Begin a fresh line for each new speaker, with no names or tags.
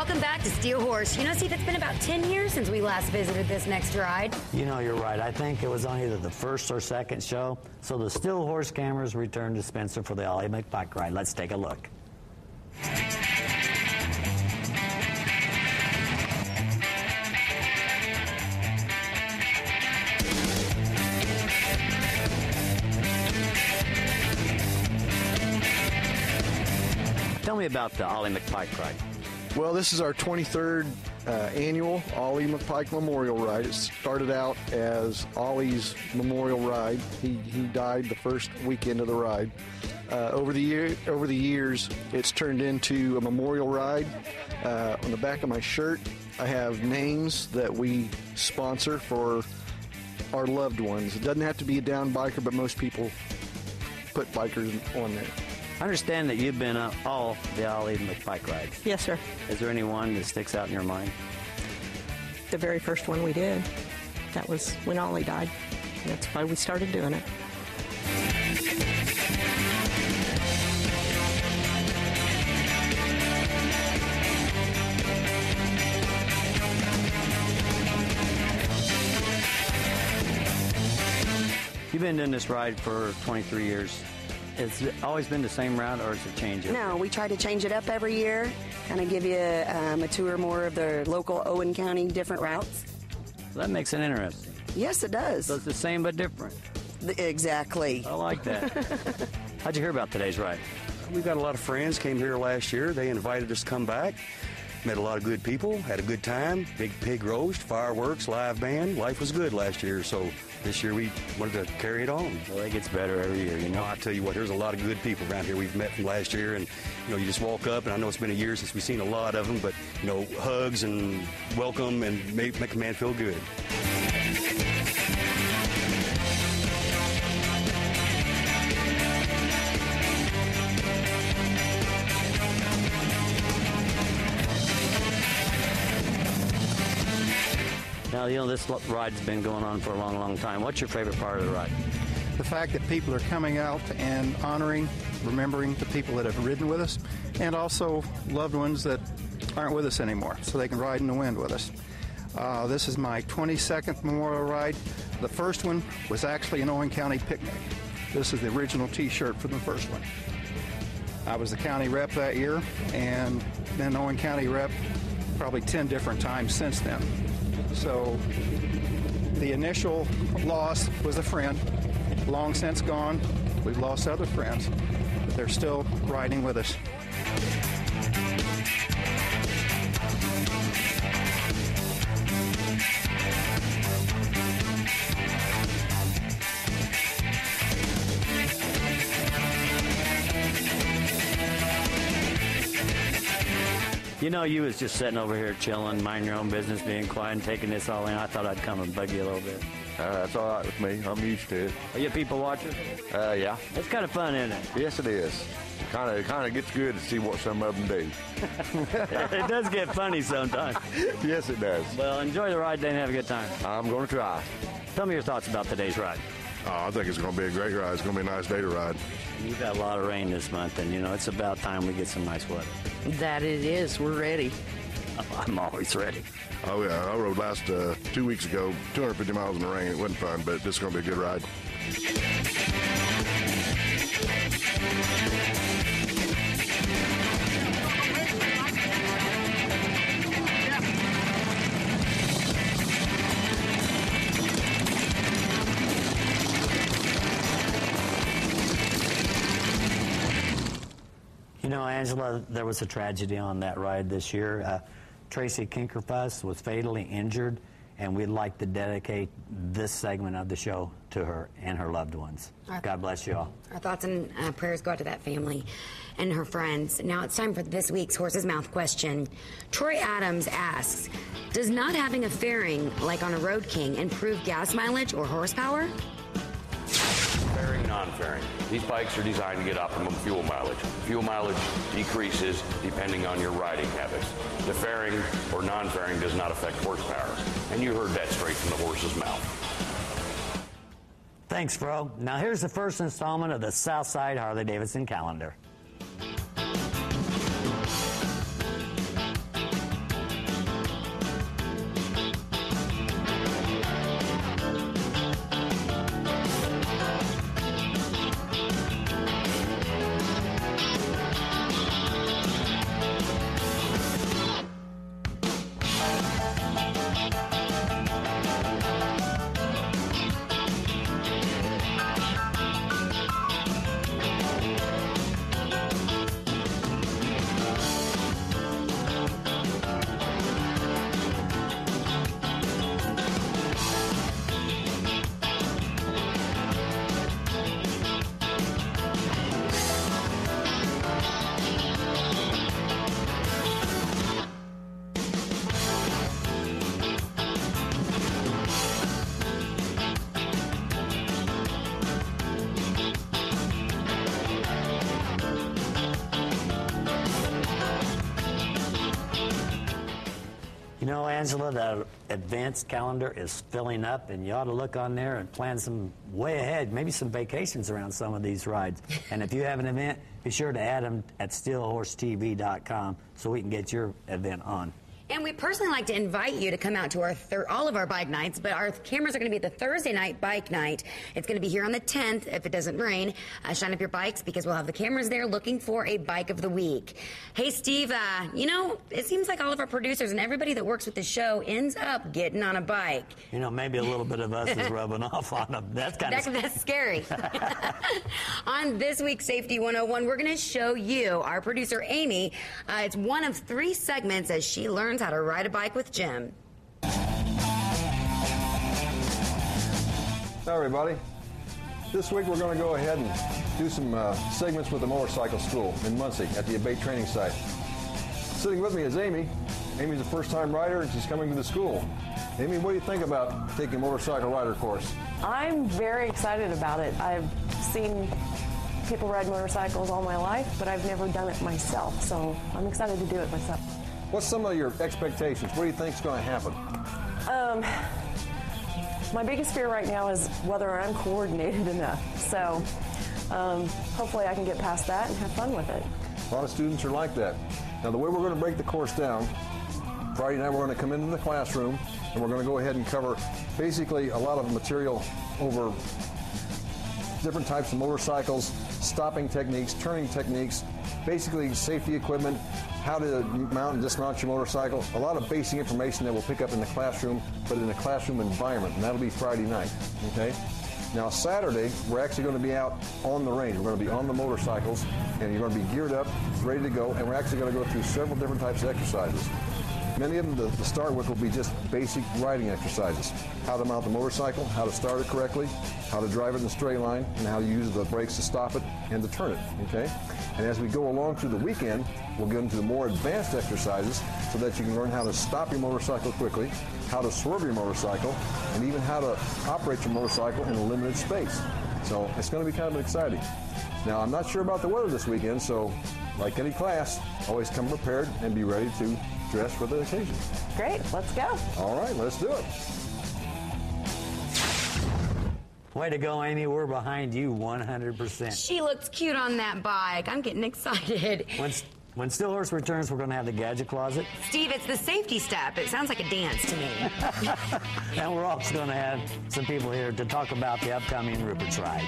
Welcome back to Steel Horse. You know, Steve, it's been about 10 years since we last visited this next ride.
You know, you're right. I think it was on either the first or second show. So the Steel Horse cameras returned to Spencer for the Ollie McPike ride. Let's take a look. Tell me about the Ollie McPike ride.
Well, this is our 23rd annual Ollie McPike Memorial Ride. It started out as Ollie's Memorial Ride. He died the first weekend of the ride. Over the years, it's turned into a memorial ride. On the back of my shirt, I have names that we sponsor for our loved ones. It doesn't have to be a down biker, but most people put bikers on there.
I understand that you've been all the Ollie McPike rides.
Yes, sir.
Is there any one that sticks out in your mind?
The very first one we did. That was when Ollie died. That's why we started doing it.
You've been doing this ride for 23 years. Has it always been the same route, or has it changed?
No, we try to change it up every year, kind of give you a tour more of the local Owen County different routes.
So that makes it interesting.
Yes, it does.
So it's the same but different.
Exactly.
I like that. How'd you hear about today's ride?
We've got a lot of friends, came here last year. They invited us to come back. Met a lot of good people, had a good time. Big pig roast, fireworks, live band. Life was good last year, so this year we wanted to carry it on.
Well, it gets better every year, you know.
I tell you what, there's a lot of good people around here we've met from last year, and you know, you just walk up, and I know it's been a year since we've seen a lot of them, but you know, hugs and welcome and make a man feel good.
Now, you know, this ride's been going on for a long, long time. What's your favorite part of the ride?
The fact that people are coming out and honoring, remembering the people that have ridden with us, and also loved ones that aren't with us anymore, so they can ride in the wind with us. This is my 22nd Memorial Ride. The first one was actually an Owen County picnic. This is the original T-shirt from the first one. I was the county rep that year, and been Owen County rep probably 10 different times since then. So the initial loss was a friend, long since gone. We've lost other friends, but they're still riding with us.
You know, you was just sitting over here chilling, minding your own business, being quiet and taking this all in. I thought I'd come and bug you a little bit.
That's all right with me. I'm used to it.
Are you people watchers?
Yeah.
It's kind of fun, isn't it?
Yes, it is. It kind of gets good to see what some of them do.
It does get funny sometimes.
Yes, it does.
Well, enjoy the ride today and have a good time.
I'm going to try.
Tell me your thoughts about today's ride.
I think it's going to be a great ride. It's going to be a nice day to ride.
We've got a lot of rain this month, and, you know, it's about time we get some nice weather.
That it is. We're ready.
I'm always ready.
Oh, yeah. I rode last 2 weeks ago, 250 miles in the rain. It wasn't fun, but this is going to be a good ride.
You know, Angela, there was a tragedy on that ride this year. Tracy Kinkerfuss was fatally injured, and we'd like to dedicate this segment of the show to her and her loved ones. God bless you all.
Our thoughts and prayers go out to that family and her friends. Now it's time for this week's Horse's Mouth question. Troy Adams asks, does not having a fairing like on a Road King improve gas mileage or horsepower?
Fairing, non-fairing. These bikes are designed to get optimum fuel mileage. Fuel mileage decreases depending on your riding habits. The fairing or non-fairing does not affect horsepower. And you heard that straight from the horse's mouth.
Thanks, Fro. Now here's the first installment of the Southside Harley-Davidson calendar. Angela, that advanced calendar is filling up, and you ought to look on there and plan some way ahead, maybe some vacations around some of these rides. And if you have an event, be sure to add them at steelhorsetv.com so we can get your event on.
And we personally like to invite you to come out to all of our bike nights, but our cameras are going to be at the Thursday night bike night. It's going to be here on the 10th, if it doesn't rain. Shine up your bikes, because we'll have the cameras there looking for a bike of the week. Hey, Steve, you know, it seems like all of our producers and everybody that works with the show ends up getting on a bike.
You know, maybe a little bit of us is rubbing off on them. That's
scary. On this week's Safety 101, we're going to show you, our producer, Amy, it's one of 3 segments as she learns how to ride a bike with Jim.
Hi, everybody. This week we're going to go ahead and do some segments with the motorcycle school in Muncie at the Abate training site. Sitting with me is Amy. Amy's a first-time rider and she's coming to the school. Amy, what do you think about taking a motorcycle rider course?
I'm very excited about it. I've seen people ride motorcycles all my life, but I've never done it myself, so I'm excited to do it myself.
What's some of your expectations? What do you think is going to happen?
My biggest fear right now is whether I'm coordinated enough. So hopefully I can get past that and have fun with it.
A lot of students are like that. Now, the way we're going to break the course down, Friday night we're going to come into the classroom and we're going to go ahead and cover basically a lot of material over different types of motorcycles, stopping techniques, turning techniques, basically safety equipment, how to mount and dismount your motorcycle, a lot of basic information that we'll pick up in the classroom, but in a classroom environment, and that'll be Friday night, okay? Now, Saturday, we're actually going to be out on the range. We're going to be on the motorcycles, and you're going to be geared up, ready to go, and we're actually going to go through several different types of exercises. Many of them, to start with, will be just basic riding exercises. How to mount the motorcycle, how to start it correctly, how to drive it in a straight line, and how to use the brakes to stop it and to turn it, okay? And as we go along through the weekend, we'll get into the more advanced exercises so that you can learn how to stop your motorcycle quickly, how to swerve your motorcycle, and even how to operate your motorcycle in a limited space. So it's going to be kind of exciting. Now, I'm not sure about the weather this weekend, so like any class, always come prepared and be ready to dress for the occasion.
Great, let's go.
All right, let's do it.
Way to go, Amy. We're behind you 100%.
She looks cute on that bike. I'm getting excited.
When Steel Horse returns, we're going to have the gadget closet.
Steve, it's the safety step. It sounds like a dance to me.
And we're also going to have some people here to talk about the upcoming Rupert's Ride.